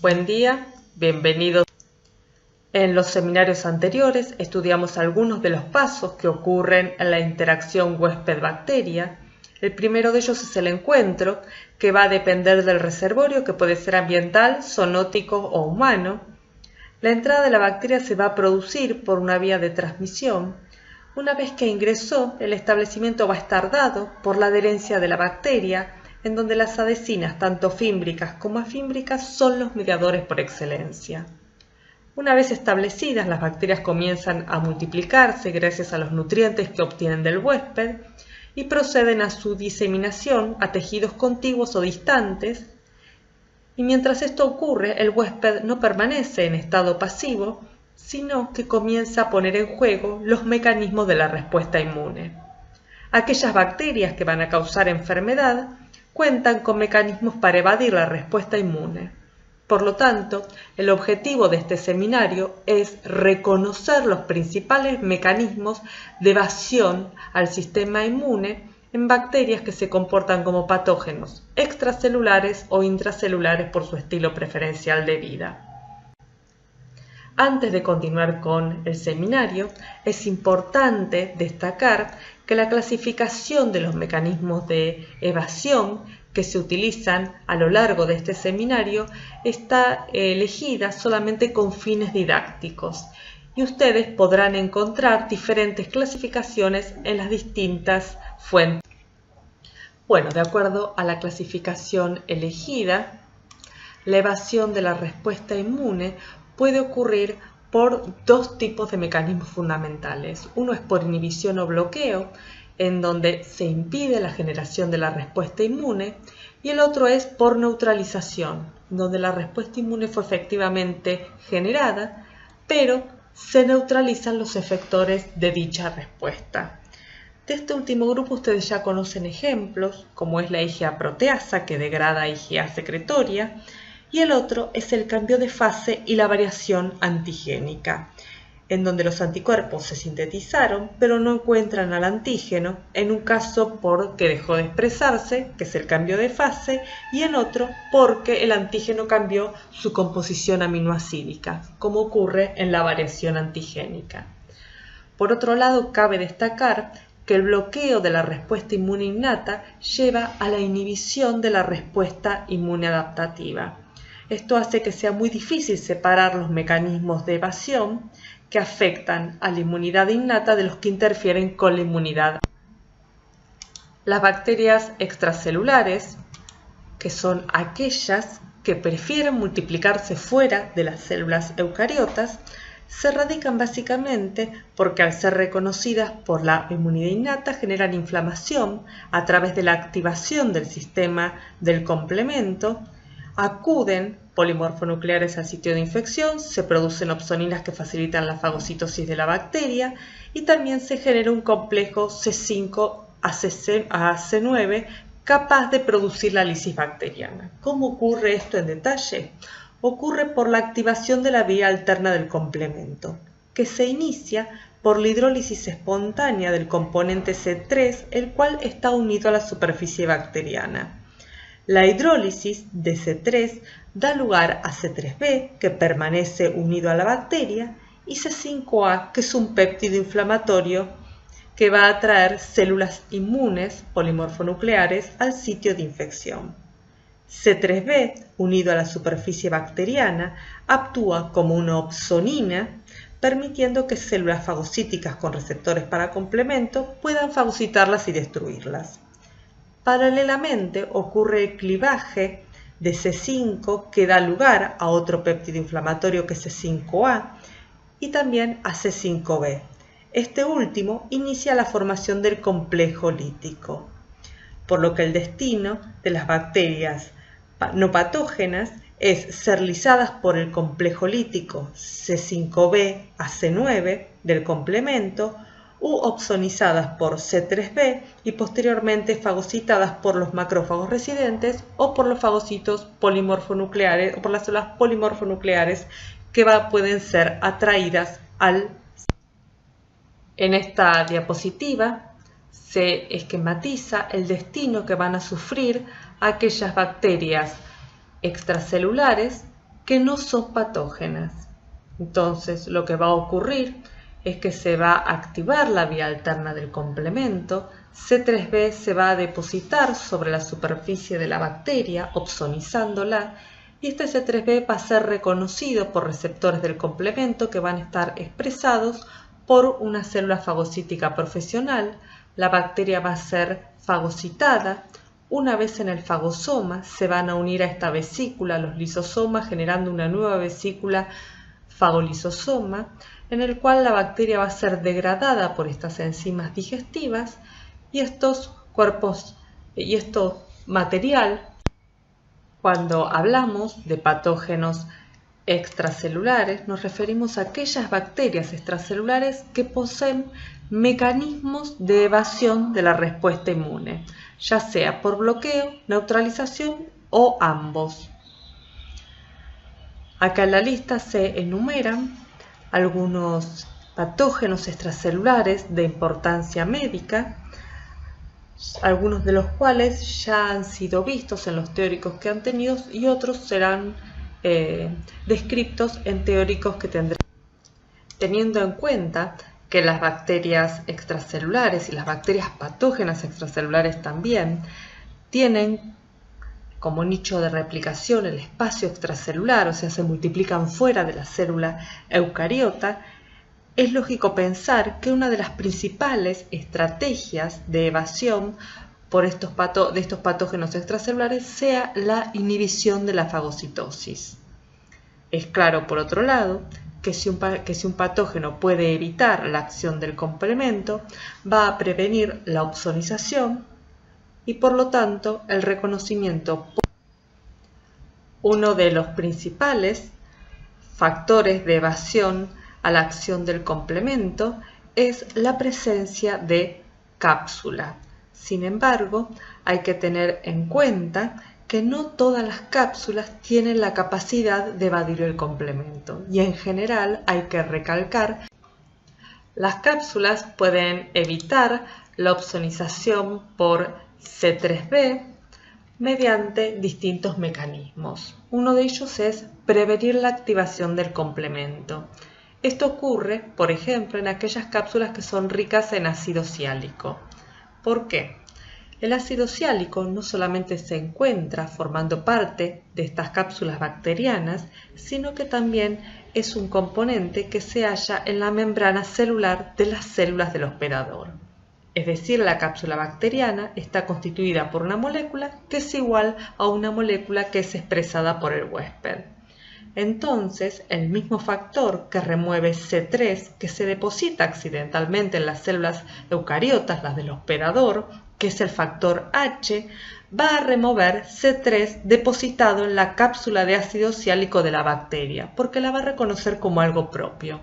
Buen día, bienvenidos. En los seminarios anteriores estudiamos algunos de los pasos que ocurren en la interacción huésped-bacteria. El primero de ellos es el encuentro, que va a depender del reservorio, que puede ser ambiental, zoonótico o humano. La entrada de la bacteria se va a producir por una vía de transmisión. Una vez que ingresó, el establecimiento va a estar dado por la adherencia de la bacteria, en donde las adhesinas, tanto fímbricas como afímbricas, son los mediadores por excelencia. Una vez establecidas, las bacterias comienzan a multiplicarse gracias a los nutrientes que obtienen del huésped y proceden a su diseminación a tejidos contiguos o distantes. Y mientras esto ocurre, el huésped no permanece en estado pasivo, sino que comienza a poner en juego los mecanismos de la respuesta inmune. Aquellas bacterias que van a causar enfermedad cuentan con mecanismos para evadir la respuesta inmune. Por lo tanto, el objetivo de este seminario es reconocer los principales mecanismos de evasión al sistema inmune en bacterias que se comportan como patógenos extracelulares o intracelulares por su estilo preferencial de vida. Antes de continuar con el seminario, es importante destacar que la clasificación de los mecanismos de evasión que se utilizan a lo largo de este seminario está elegida solamente con fines didácticos y ustedes podrán encontrar diferentes clasificaciones en las distintas fuentes. Bueno, de acuerdo a la clasificación elegida, la evasión de la respuesta inmune puede ocurrir por dos tipos de mecanismos fundamentales. Uno es por inhibición o bloqueo, en donde se impide la generación de la respuesta inmune, y el otro es por neutralización, donde la respuesta inmune fue efectivamente generada, pero se neutralizan los efectores de dicha respuesta. De este último grupo ustedes ya conocen ejemplos, como es la IgA proteasa, que degrada IgA secretoria, y el otro es el cambio de fase y la variación antigénica, en donde los anticuerpos se sintetizaron pero no encuentran al antígeno, en un caso porque dejó de expresarse, que es el cambio de fase, y en otro porque el antígeno cambió su composición aminoacídica, como ocurre en la variación antigénica. Por otro lado, cabe destacar que el bloqueo de la respuesta inmune innata lleva a la inhibición de la respuesta inmune adaptativa. Esto hace que sea muy difícil separar los mecanismos de evasión que afectan a la inmunidad innata de los que interfieren con la inmunidad. Las bacterias extracelulares, que son aquellas que prefieren multiplicarse fuera de las células eucariotas, se radican básicamente porque al ser reconocidas por la inmunidad innata generan inflamación a través de la activación del sistema del complemento. Acuden polimorfonucleares al sitio de infección, se producen opsoninas que facilitan la fagocitosis de la bacteria y también se genera un complejo C5AC9 capaz de producir la lisis bacteriana. ¿Cómo ocurre esto en detalle? Ocurre por la activación de la vía alterna del complemento, que se inicia por la hidrólisis espontánea del componente C3, el cual está unido a la superficie bacteriana. La hidrólisis de C3 da lugar a C3b, que permanece unido a la bacteria, y C5a, que es un péptido inflamatorio que va a atraer células inmunes polimorfonucleares al sitio de infección. C3b, unido a la superficie bacteriana, actúa como una opsonina, permitiendo que células fagocíticas con receptores para complemento puedan fagocitarlas y destruirlas. Paralelamente ocurre el clivaje de C5 que da lugar a otro péptido inflamatorio que es C5a y también a C5b. Este último inicia la formación del complejo lítico, por lo que el destino de las bacterias no patógenas es ser lisadas por el complejo lítico C5b a C9 del complemento u opsonizadas por C3b y posteriormente fagocitadas por los macrófagos residentes o por los fagocitos polimorfonucleares o por las células polimorfonucleares que pueden ser atraídas al. En esta diapositiva se esquematiza el destino que van a sufrir aquellas bacterias extracelulares que no son patógenas. Entonces, lo que va a ocurrir es que se va a activar la vía alterna del complemento, C3b se va a depositar sobre la superficie de la bacteria, opsonizándola, y este C3b va a ser reconocido por receptores del complemento que van a estar expresados por una célula fagocítica profesional. La bacteria va a ser fagocitada. Una vez en el fagosoma, se van a unir a esta vesícula los lisosomas, generando una nueva vesícula fagolisosoma, en el cual la bacteria va a ser degradada por estas enzimas digestivas y estos material, cuando hablamos de patógenos extracelulares, nos referimos a aquellas bacterias extracelulares que poseen mecanismos de evasión de la respuesta inmune, ya sea por bloqueo, neutralización o ambos. Acá en la lista se enumeran algunos patógenos extracelulares de importancia médica, algunos de los cuales ya han sido vistos en los teóricos que han tenido y otros serán descritos en teóricos que tendrán. Teniendo en cuenta que las bacterias extracelulares y las bacterias patógenas extracelulares también tienen como nicho de replicación el espacio extracelular, o sea, se multiplican fuera de la célula eucariota, es lógico pensar que una de las principales estrategias de evasión de estos patógenos extracelulares sea la inhibición de la fagocitosis. Es claro, por otro lado, que si un patógeno puede evitar la acción del complemento, va a prevenir la opsonización y por lo tanto el reconocimiento. Uno de los principales factores de evasión a la acción del complemento es la presencia de cápsula. Sin embargo, hay que tener en cuenta que no todas las cápsulas tienen la capacidad de evadir el complemento y en general hay que recalcar las cápsulas pueden evitar la opsonización por C3b mediante distintos mecanismos. Uno de ellos es prevenir la activación del complemento. Esto ocurre, por ejemplo, en aquellas cápsulas que son ricas en ácido siálico. ¿Por qué? El ácido siálico no solamente se encuentra formando parte de estas cápsulas bacterianas, sino que también es un componente que se halla en la membrana celular de las células del hospedador. Es decir, la cápsula bacteriana está constituida por una molécula que es igual a una molécula que es expresada por el huésped. Entonces, el mismo factor que remueve C3, que se deposita accidentalmente en las células eucariotas, las del hospedador, que es el factor H, va a remover C3 depositado en la cápsula de ácido siálico de la bacteria, porque la va a reconocer como algo propio.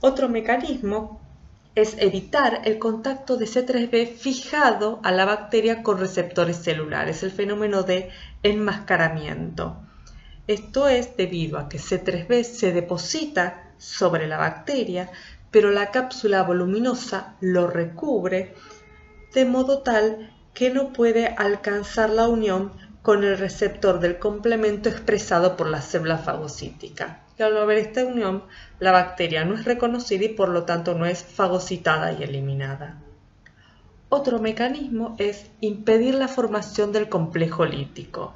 Otro mecanismo es evitar el contacto de C3b fijado a la bacteria con receptores celulares, el fenómeno de enmascaramiento. Esto es debido a que C3b se deposita sobre la bacteria, pero la cápsula voluminosa lo recubre de modo tal que no puede alcanzar la unión con el receptor del complemento expresado por la célula fagocítica. Y al no haber esta unión, la bacteria no es reconocida y por lo tanto no es fagocitada y eliminada. Otro mecanismo es impedir la formación del complejo lítico.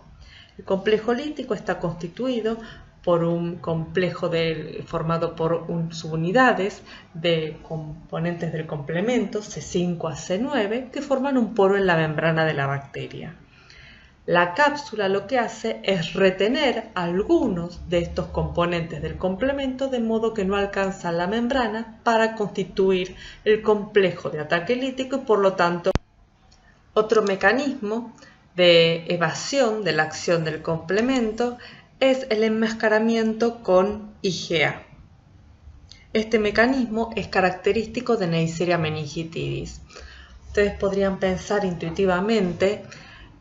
El complejo lítico está constituido por un complejo formado por subunidades de componentes del complemento C5 a C9 que forman un poro en la membrana de la bacteria. La cápsula lo que hace es retener algunos de estos componentes del complemento de modo que no alcanza la membrana para constituir el complejo de ataque lítico y por lo tanto otro mecanismo de evasión de la acción del complemento es el enmascaramiento con IgA. Este mecanismo es característico de Neisseria meningitidis. Ustedes podrían pensar intuitivamente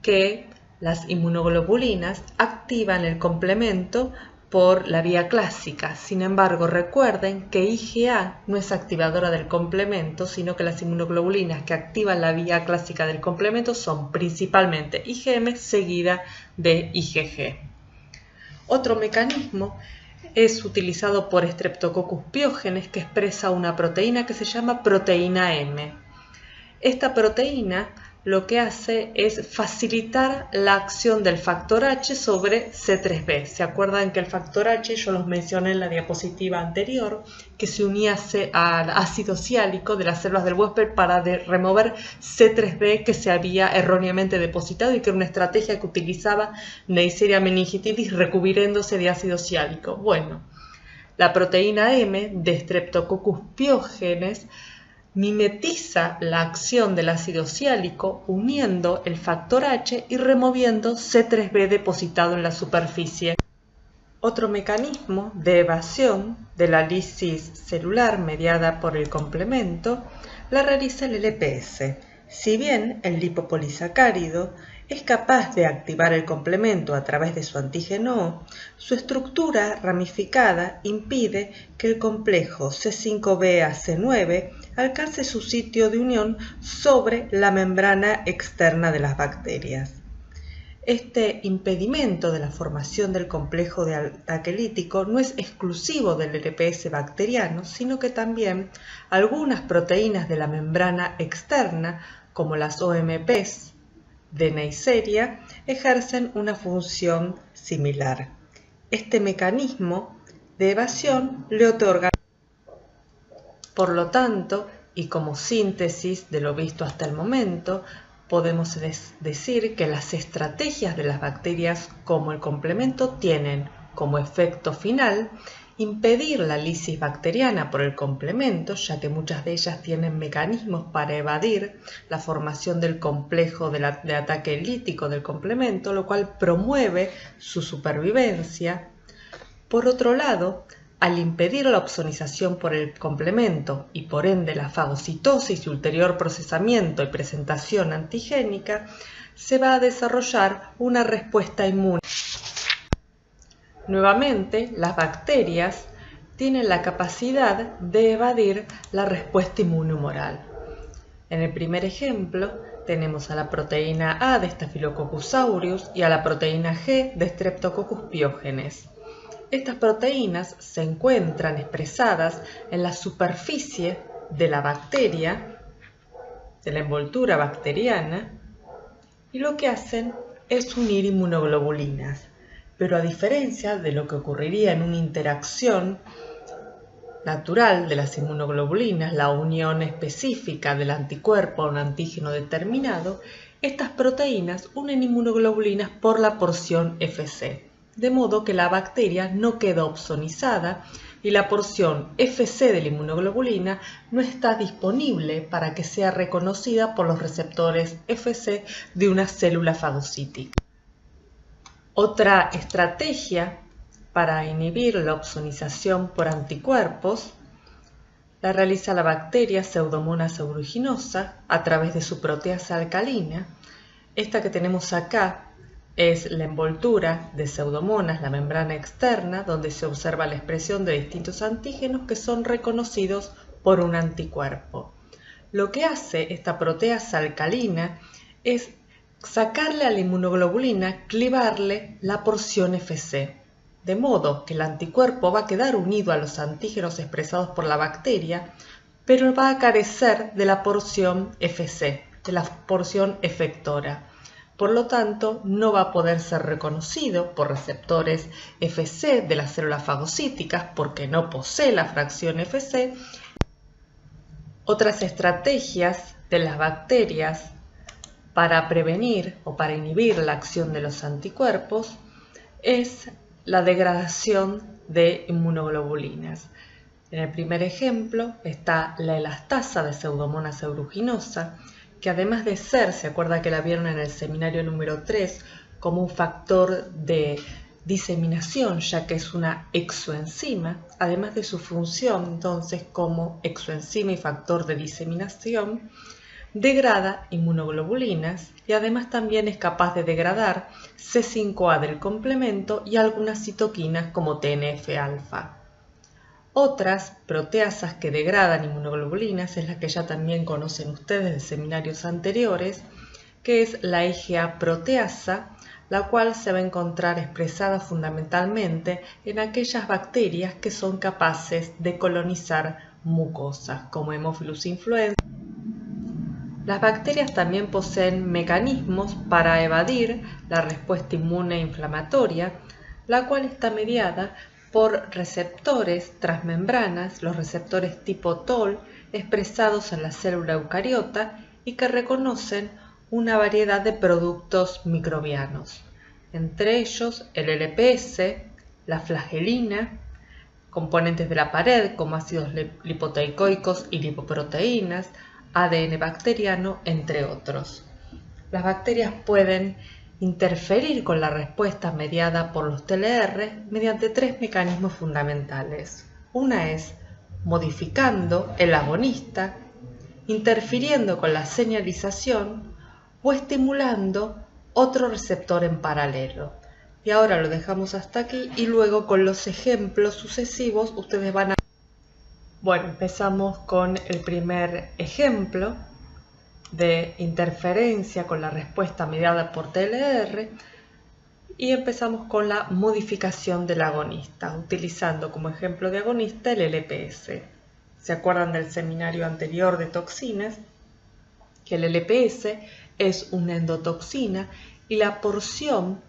que las inmunoglobulinas activan el complemento por la vía clásica. Sin embargo, recuerden que IgA no es activadora del complemento, sino que las inmunoglobulinas que activan la vía clásica del complemento son principalmente IgM seguida de IgG. Otro mecanismo es utilizado por Streptococcus pyogenes, que expresa una proteína que se llama proteína M. Esta proteína lo que hace es facilitar la acción del factor H sobre C3b. ¿Se acuerdan que el factor H, yo los mencioné en la diapositiva anterior, que se unía al ácido siálico de las células del huésped para remover C3b que se había erróneamente depositado y que era una estrategia que utilizaba Neisseria meningitidis recubriéndose de ácido siálico? Bueno, la proteína M de Streptococcus pyogenes mimetiza la acción del ácido siálico uniendo el factor H y removiendo C3b depositado en la superficie. Otro mecanismo de evasión de la lisis celular mediada por el complemento la realiza el LPS. Si bien el lipopolisacárido es capaz de activar el complemento a través de su antígeno O, su estructura ramificada impide que el complejo C5b-AC9 alcance su sitio de unión sobre la membrana externa de las bacterias. Este impedimento de la formación del complejo de ataque lítico no es exclusivo del LPS bacteriano, sino que también algunas proteínas de la membrana externa, como las OMPs de Neisseria, ejercen una función similar. Este mecanismo de evasión le otorga. Por lo tanto, y como síntesis de lo visto hasta el momento, podemos decir que las estrategias de las bacterias como el complemento tienen como efecto final impedir la lisis bacteriana por el complemento, ya que muchas de ellas tienen mecanismos para evadir la formación del complejo de ataque lítico del complemento, lo cual promueve su supervivencia. Por otro lado, al impedir la opsonización por el complemento y por ende la fagocitosis y ulterior procesamiento y presentación antigénica, se va a desarrollar una respuesta inmune. Nuevamente, las bacterias tienen la capacidad de evadir la respuesta inmunohumoral. En el primer ejemplo, tenemos a la proteína A de Staphylococcus aureus y a la proteína G de Streptococcus pyogenes. Estas proteínas se encuentran expresadas en la superficie de la bacteria, de la envoltura bacteriana, y lo que hacen es unir inmunoglobulinas. Pero a diferencia de lo que ocurriría en una interacción natural de las inmunoglobulinas, la unión específica del anticuerpo a un antígeno determinado, estas proteínas unen inmunoglobulinas por la porción Fc, de modo que la bacteria no queda opsonizada y la porción Fc de la inmunoglobulina no está disponible para que sea reconocida por los receptores Fc de una célula fagocítica. Otra estrategia para inhibir la opsonización por anticuerpos la realiza la bacteria Pseudomonas aeruginosa a través de su proteasa alcalina. Esta que tenemos acá es la envoltura de Pseudomonas, la membrana externa, donde se observa la expresión de distintos antígenos que son reconocidos por un anticuerpo. Lo que hace esta proteasa alcalina es sacarle a la inmunoglobulina, clivarle la porción Fc, de modo que el anticuerpo va a quedar unido a los antígenos expresados por la bacteria, pero va a carecer de la porción Fc, de la porción efectora. Por lo tanto, no va a poder ser reconocido por receptores Fc de las células fagocíticas porque no posee la fracción Fc. Otras estrategias de las bacterias para prevenir o para inhibir la acción de los anticuerpos es la degradación de inmunoglobulinas. En el primer ejemplo está la elastasa de Pseudomonas aeruginosa, que además de ser, se acuerda que la vieron en el seminario número 3, como un factor de diseminación, ya que es una exoenzima, además de su función entonces como exoenzima y factor de diseminación, degrada inmunoglobulinas y además también es capaz de degradar C5a del complemento y algunas citoquinas como TNF-alfa. Otras proteasas que degradan inmunoglobulinas es la que ya también conocen ustedes de seminarios anteriores, que es la IgA proteasa, la cual se va a encontrar expresada fundamentalmente en aquellas bacterias que son capaces de colonizar mucosas, como Haemophilus influenza. Las bacterias también poseen mecanismos para evadir la respuesta inmune inflamatoria, la cual está mediada por receptores transmembranas, los receptores tipo TOL, expresados en la célula eucariota y que reconocen una variedad de productos microbianos, entre ellos el LPS, la flagelina, componentes de la pared como ácidos lipoteicoicos y lipoproteínas, ADN bacteriano, entre otros. Las bacterias pueden interferir con la respuesta mediada por los TLR mediante tres mecanismos fundamentales. Una es modificando el agonista, interfiriendo con la señalización o estimulando otro receptor en paralelo. Y ahora lo dejamos hasta aquí y luego con los ejemplos sucesivos ustedes van a... Bueno, empezamos con el primer ejemplo de interferencia con la respuesta mediada por TLR y empezamos con la modificación del agonista, utilizando como ejemplo de agonista el LPS. ¿Se acuerdan del seminario anterior de toxinas? Que el LPS es una endotoxina y la porción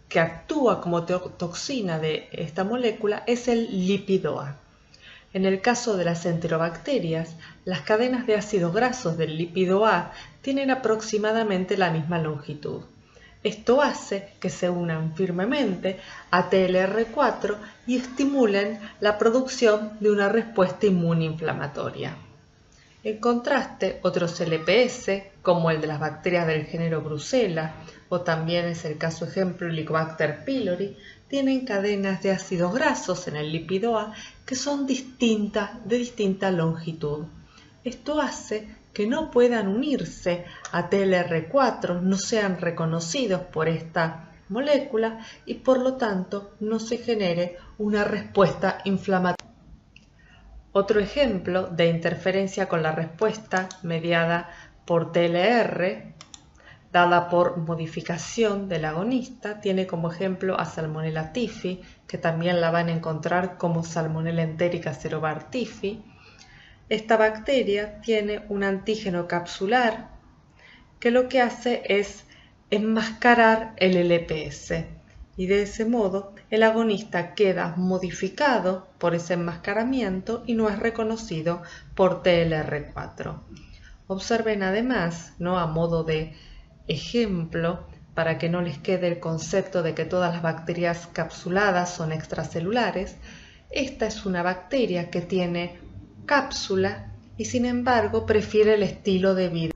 que actúa como toxina de esta molécula es el lípido A. En el caso de las enterobacterias, las cadenas de ácidos grasos del lípido A tienen aproximadamente la misma longitud. Esto hace que se unan firmemente a TLR4 y estimulen la producción de una respuesta inmune inflamatoria. En contraste, otros LPS, como el de las bacterias del género Brucella, o también es el caso ejemplo Helicobacter pylori, tienen cadenas de ácidos grasos en el lípido A que son de distinta longitud. Esto hace que no puedan unirse a TLR4, no sean reconocidos por esta molécula y por lo tanto no se genere una respuesta inflamatoria. Otro ejemplo de interferencia con la respuesta mediada por TLR, dada por modificación del agonista, tiene como ejemplo a Salmonella typhi, que también la van a encontrar como Salmonella entérica cerobar typhi. Esta bacteria tiene un antígeno capsular que lo que hace es enmascarar el LPS y de ese modo el agonista queda modificado por ese enmascaramiento y no es reconocido por TLR4. Observen además, a modo de ejemplo, para que no les quede el concepto de que todas las bacterias capsuladas son extracelulares, esta es una bacteria que tiene cápsula y sin embargo prefiere el estilo de vida.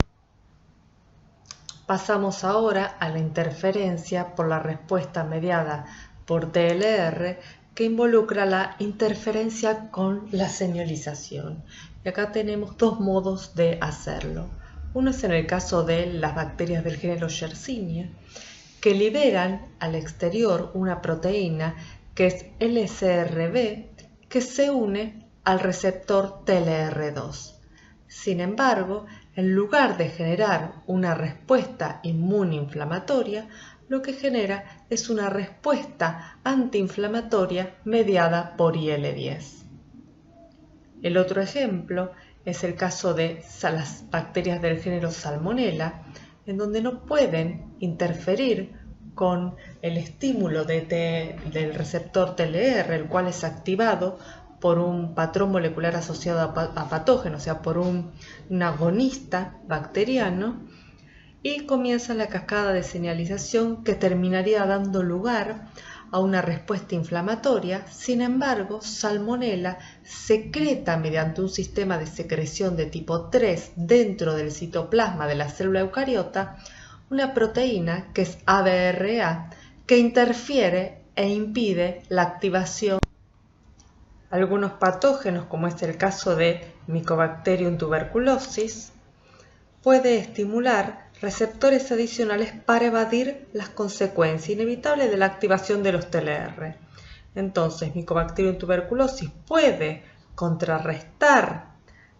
Pasamos ahora a la interferencia por la respuesta mediada por TLR que involucra la interferencia con la señalización. Y acá tenemos dos modos de hacerlo. Uno es en el caso de las bacterias del género Yersinia, que liberan al exterior una proteína que es LSRB que se une al receptor TLR2. Sin embargo, en lugar de generar una respuesta inmune inflamatoria, lo que genera es una respuesta antiinflamatoria mediada por IL-10. El otro ejemplo es el caso de las bacterias del género Salmonella, en donde no pueden interferir con el estímulo del receptor TLR, el cual es activado por un patrón molecular asociado a patógeno, o sea, por un agonista bacteriano, y comienza la cascada de señalización que terminaría dando lugar a una respuesta inflamatoria. Sin embargo, Salmonella secreta mediante un sistema de secreción de tipo 3 dentro del citoplasma de la célula eucariota una proteína que es ABRA que interfiere e impide la activación. Algunos patógenos, como es el caso de Mycobacterium tuberculosis, puede estimular receptores adicionales para evadir las consecuencias inevitables de la activación de los TLR. Entonces, Mycobacterium tuberculosis puede contrarrestar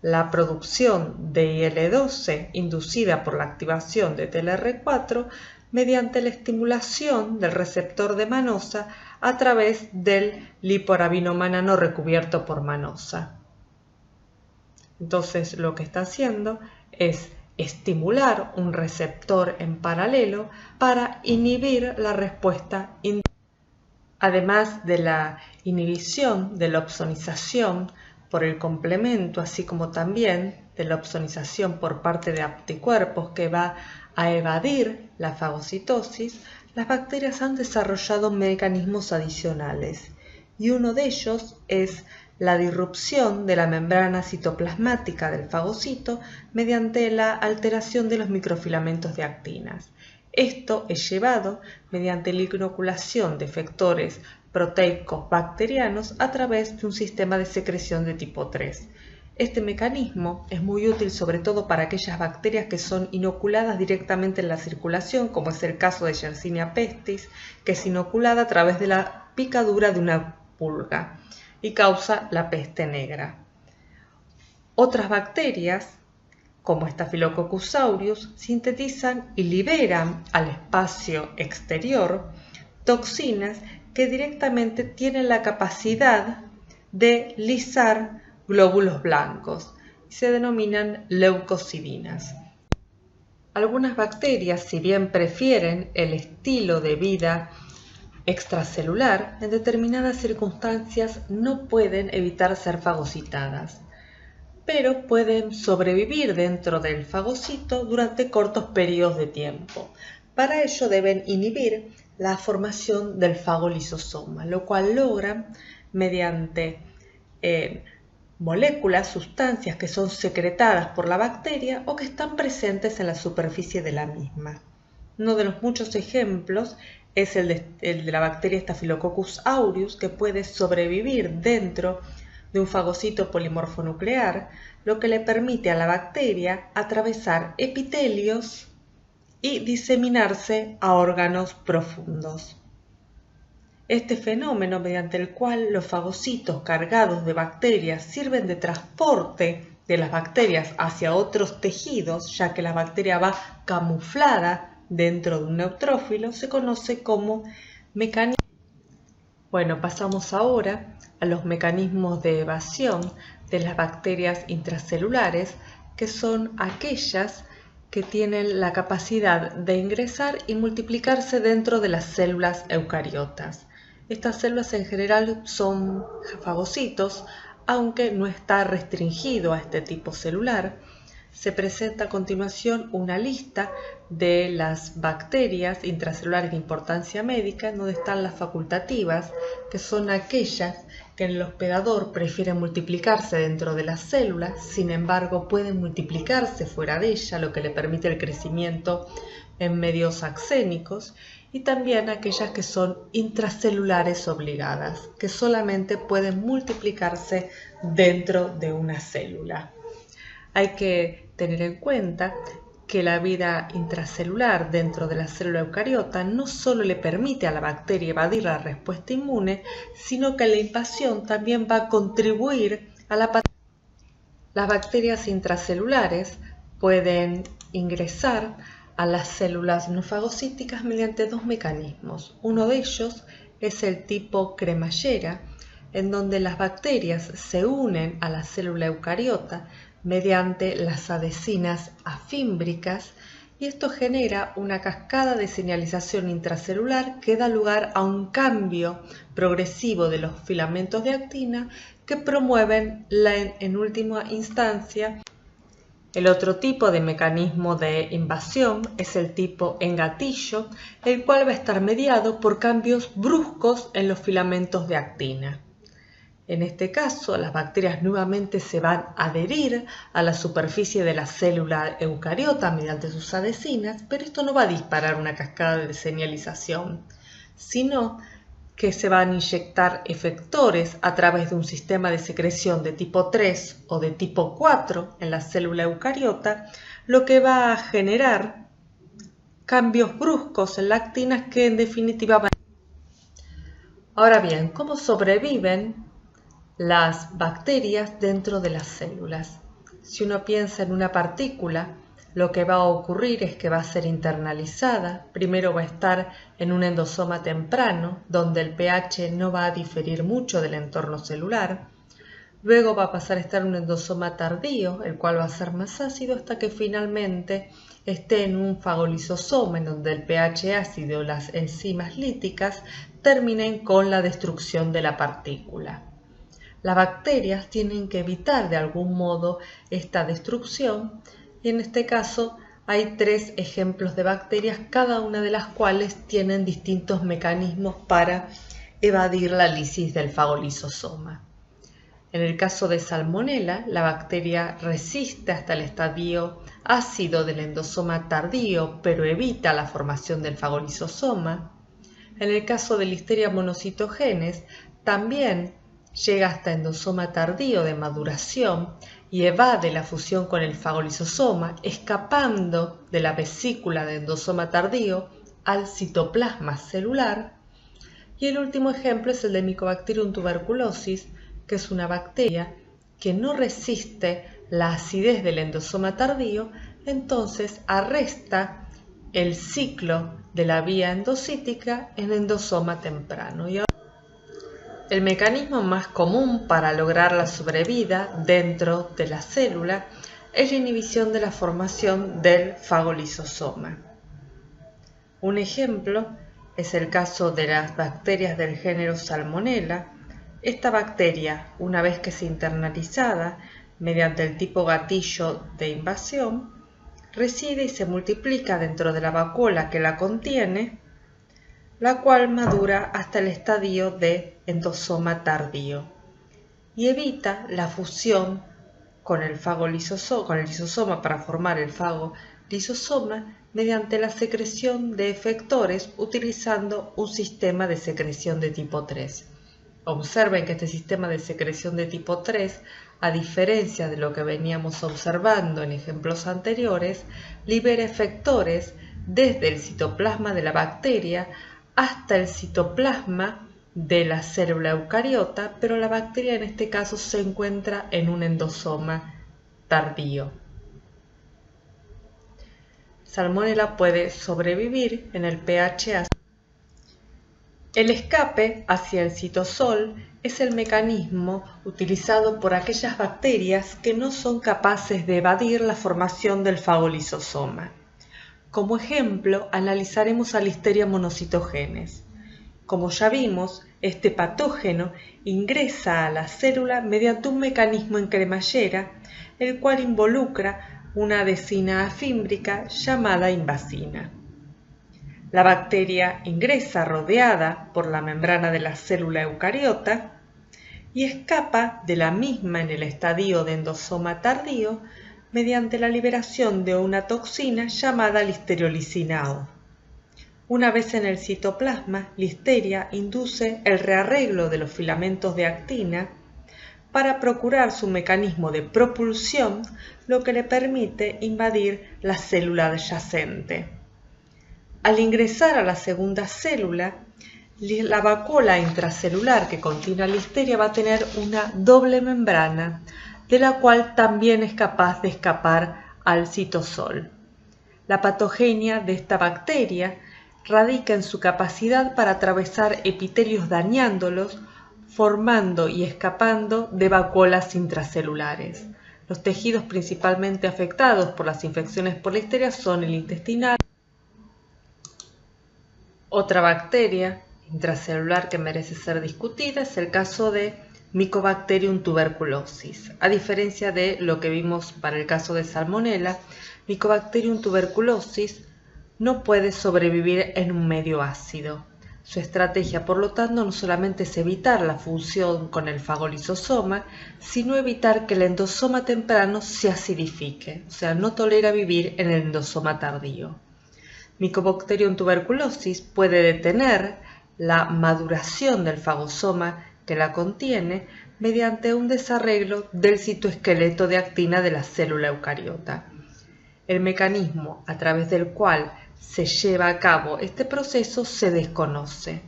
la producción de IL-12 inducida por la activación de TLR4 mediante la estimulación del receptor de manosa a través del liporabinoma no recubierto por manosa. Entonces lo que está haciendo es estimular un receptor en paralelo para inhibir la respuesta indolora. Además de la inhibición de la opsonización por el complemento, así como también de la opsonización por parte de anticuerpos que va a evadir la fagocitosis, las bacterias han desarrollado mecanismos adicionales y uno de ellos es la disrupción de la membrana citoplasmática del fagocito mediante la alteración de los microfilamentos de actinas. Esto es llevado mediante la inoculación de efectores proteicos bacterianos a través de un sistema de secreción de tipo 3. Este mecanismo es muy útil sobre todo para aquellas bacterias que son inoculadas directamente en la circulación, como es el caso de Yersinia pestis, que es inoculada a través de la picadura de una pulga y causa la peste negra. Otras bacterias, como Staphylococcus aureus, sintetizan y liberan al espacio exterior toxinas que directamente tienen la capacidad de lisar glóbulos blancos y se denominan leucocidinas. Algunas bacterias, si bien prefieren el estilo de vida extracelular, en determinadas circunstancias no pueden evitar ser fagocitadas, pero pueden sobrevivir dentro del fagocito durante cortos periodos de tiempo. Para ello deben inhibir la formación del fagolisosoma, lo cual logran mediante moléculas, sustancias que son secretadas por la bacteria o que están presentes en la superficie de la misma. Uno de los muchos ejemplos es el de la bacteria Staphylococcus aureus, que puede sobrevivir dentro de un fagocito polimorfonuclear, lo que le permite a la bacteria atravesar epitelios y diseminarse a órganos profundos. Este fenómeno, mediante el cual los fagocitos cargados de bacterias sirven de transporte de las bacterias hacia otros tejidos, ya que la bacteria va camuflada dentro de un neutrófilo, se conoce como mecanismo. Bueno, pasamos ahora a los mecanismos de evasión de las bacterias intracelulares, que son aquellas que tienen la capacidad de ingresar y multiplicarse dentro de las células eucariotas. Estas células en general son fagocitos, aunque no está restringido a este tipo celular. Se presenta a continuación una lista de las bacterias intracelulares de importancia médica, en donde están las facultativas, que son aquellas que el hospedador prefiere multiplicarse dentro de las células, sin embargo pueden multiplicarse fuera de ella, lo que le permite el crecimiento en medios axénicos, y también aquellas que son intracelulares obligadas, que solamente pueden multiplicarse dentro de una célula. Hay que tener en cuenta que la vida intracelular dentro de la célula eucariota no solo le permite a la bacteria evadir la respuesta inmune, sino que la invasión también va a contribuir a la patología. Las bacterias intracelulares pueden ingresar a las células no fagocíticas mediante dos mecanismos. Uno de ellos es el tipo cremallera, en donde las bacterias se unen a la célula eucariota mediante las adhesinas afímbricas, y esto genera una cascada de señalización intracelular que da lugar a un cambio progresivo de los filamentos de actina que promueven en última instancia. El otro tipo de mecanismo de invasión es el tipo en gatillo, el cual va a estar mediado por cambios bruscos en los filamentos de actina. En este caso, las bacterias nuevamente se van a adherir a la superficie de la célula eucariota mediante sus adhesinas, pero esto no va a disparar una cascada de señalización, sino que se van a inyectar efectores a través de un sistema de secreción de tipo 3 o de tipo 4 en la célula eucariota, lo que va a generar cambios bruscos en la actina que en definitiva van. Ahora bien, ¿cómo sobreviven las bacterias dentro de las células? Si uno piensa en una partícula lo que va a ocurrir es que va a ser internalizada. Primero va a estar en un endosoma temprano, donde el pH no va a diferir mucho del entorno celular. Luego va a pasar a estar en un endosoma tardío, el cual va a ser más ácido, hasta que finalmente esté en un fagolisosoma, en donde el pH ácido o las enzimas líticas terminen con la destrucción de la partícula. Las bacterias tienen que evitar de algún modo esta destrucción, y en este caso hay 3 ejemplos de bacterias, cada una de las cuales tienen distintos mecanismos para evadir la lisis del fagolisosoma. En el caso de Salmonella, la bacteria resiste hasta el estadio ácido del endosoma tardío, pero evita la formación del fagolisosoma. En el caso de Listeria monocytogenes, también llega hasta endosoma tardío de maduración y evade la fusión con el fagolisosoma, escapando de la vesícula de endosoma tardío al citoplasma celular. Y el último ejemplo es el de Mycobacterium tuberculosis, que es una bacteria que no resiste la acidez del endosoma tardío, entonces arresta el ciclo de la vía endocítica en endosoma temprano. El mecanismo más común para lograr la sobrevida dentro de la célula es la inhibición de la formación del fagolisosoma. Un ejemplo es el caso de las bacterias del género Salmonella. Esta bacteria, una vez que es internalizada mediante el tipo gatillo de invasión, reside y se multiplica dentro de la vacuola que la contiene, la cual madura hasta el estadio de endosoma tardío y evita la fusión con el lisosoma para formar el fagolisosoma mediante la secreción de efectores utilizando un sistema de secreción de tipo 3. Observen que este sistema de secreción de tipo 3, a diferencia de lo que veníamos observando en ejemplos anteriores, libera efectores desde el citoplasma de la bacteria hasta el citoplasma de la célula eucariota, pero la bacteria en este caso se encuentra en un endosoma tardío. Salmonella puede sobrevivir en el pH ácido. El escape hacia el citosol es el mecanismo utilizado por aquellas bacterias que no son capaces de evadir la formación del fagolisosoma. Como ejemplo, analizaremos a Listeria monocytogenes. Como ya vimos, este patógeno ingresa a la célula mediante un mecanismo en cremallera, el cual involucra una adhesina afímbrica llamada invasina. La bacteria ingresa rodeada por la membrana de la célula eucariota y escapa de la misma en el estadio de endosoma tardío mediante la liberación de una toxina llamada listeriolicidina O. Una vez en el citoplasma, Listeria induce el rearreglo de los filamentos de actina para procurar su mecanismo de propulsión, lo que le permite invadir la célula adyacente. Al ingresar a la segunda célula, la vacuola intracelular que contiene a Listeria va a tener una doble membrana, de la cual también es capaz de escapar al citosol. La patogenia de esta bacteria radica en su capacidad para atravesar epitelios dañándolos, formando y escapando de vacuolas intracelulares. Los tejidos principalmente afectados por las infecciones por Listeria son el intestinal. Otra bacteria intracelular que merece ser discutida es el caso de Mycobacterium tuberculosis. A diferencia de lo que vimos para el caso de Salmonella, Mycobacterium tuberculosis no puede sobrevivir en un medio ácido. Su estrategia, por lo tanto, no solamente es evitar la fusión con el fagolisosoma, sino evitar que el endosoma temprano se acidifique, o sea, no tolera vivir en el endosoma tardío. Mycobacterium tuberculosis puede detener la maduración del fagosoma que la contiene mediante un desarreglo del citoesqueleto de actina de la célula eucariota. El mecanismo a través del cual se lleva a cabo este proceso se desconoce.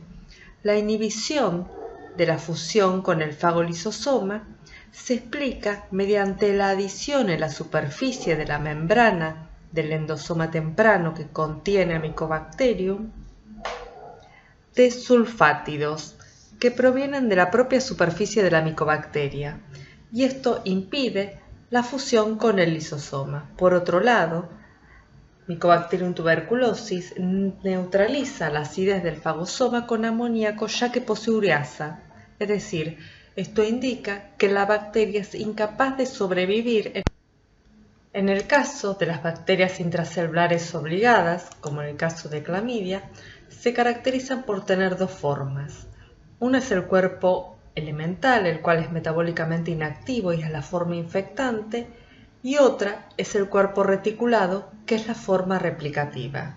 La inhibición de la fusión con el fagolisosoma se explica mediante la adición en la superficie de la membrana del endosoma temprano que contiene a Mycobacterium, de sulfátidos que provienen de la propia superficie de la micobacteria, y esto impide la fusión con el lisosoma. Por otro lado, Mycobacterium tuberculosis neutraliza la acidez del fagosoma con amoníaco ya que posee ureasa, es decir, esto indica que la bacteria es incapaz de sobrevivir. En el caso de las bacterias intracelulares obligadas, como en el caso de clamidia, se caracterizan por tener dos formas. Una es el cuerpo elemental, el cual es metabólicamente inactivo y es la forma infectante, y otra es el cuerpo reticulado, que es la forma replicativa.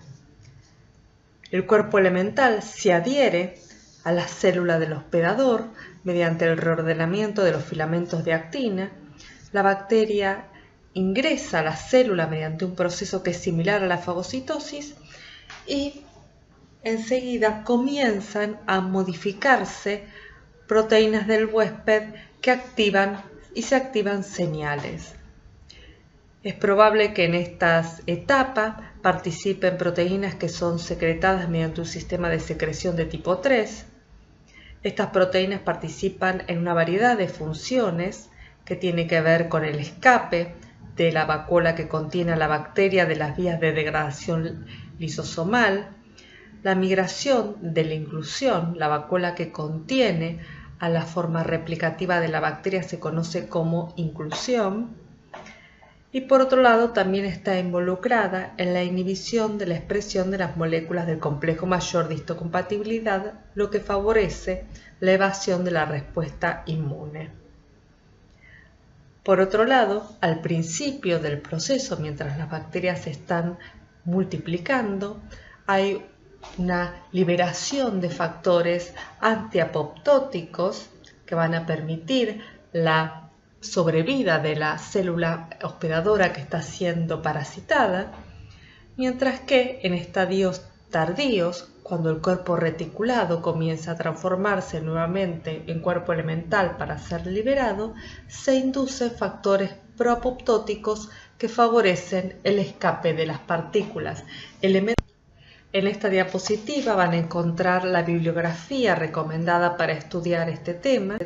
El cuerpo elemental se adhiere a la célula del hospedador mediante el reordenamiento de los filamentos de actina. La bacteria ingresa a la célula mediante un proceso que es similar a la fagocitosis y enseguida comienzan a modificarse proteínas del huésped que activan señales. Es probable que en estas etapas participen proteínas que son secretadas mediante un sistema de secreción de tipo 3. Estas proteínas participan en una variedad de funciones que tiene que ver con el escape de la vacuola que contiene a la bacteria de las vías de degradación lisosomal, la migración de la inclusión, la vacuola que contiene a la forma replicativa de la bacteria se conoce como inclusión, y por otro lado también está involucrada en la inhibición de la expresión de las moléculas del complejo mayor de histocompatibilidad, lo que favorece la evasión de la respuesta inmune. Por otro lado, al principio del proceso, mientras las bacterias se están multiplicando, hay una liberación de factores antiapoptóticos que van a permitir la sobrevida de la célula hospedadora que está siendo parasitada, mientras que en estadios tardíos, cuando el cuerpo reticulado comienza a transformarse nuevamente en cuerpo elemental para ser liberado, se inducen factores proapoptóticos que favorecen el escape de las partículas. En esta diapositiva van a encontrar la bibliografía recomendada para estudiar este tema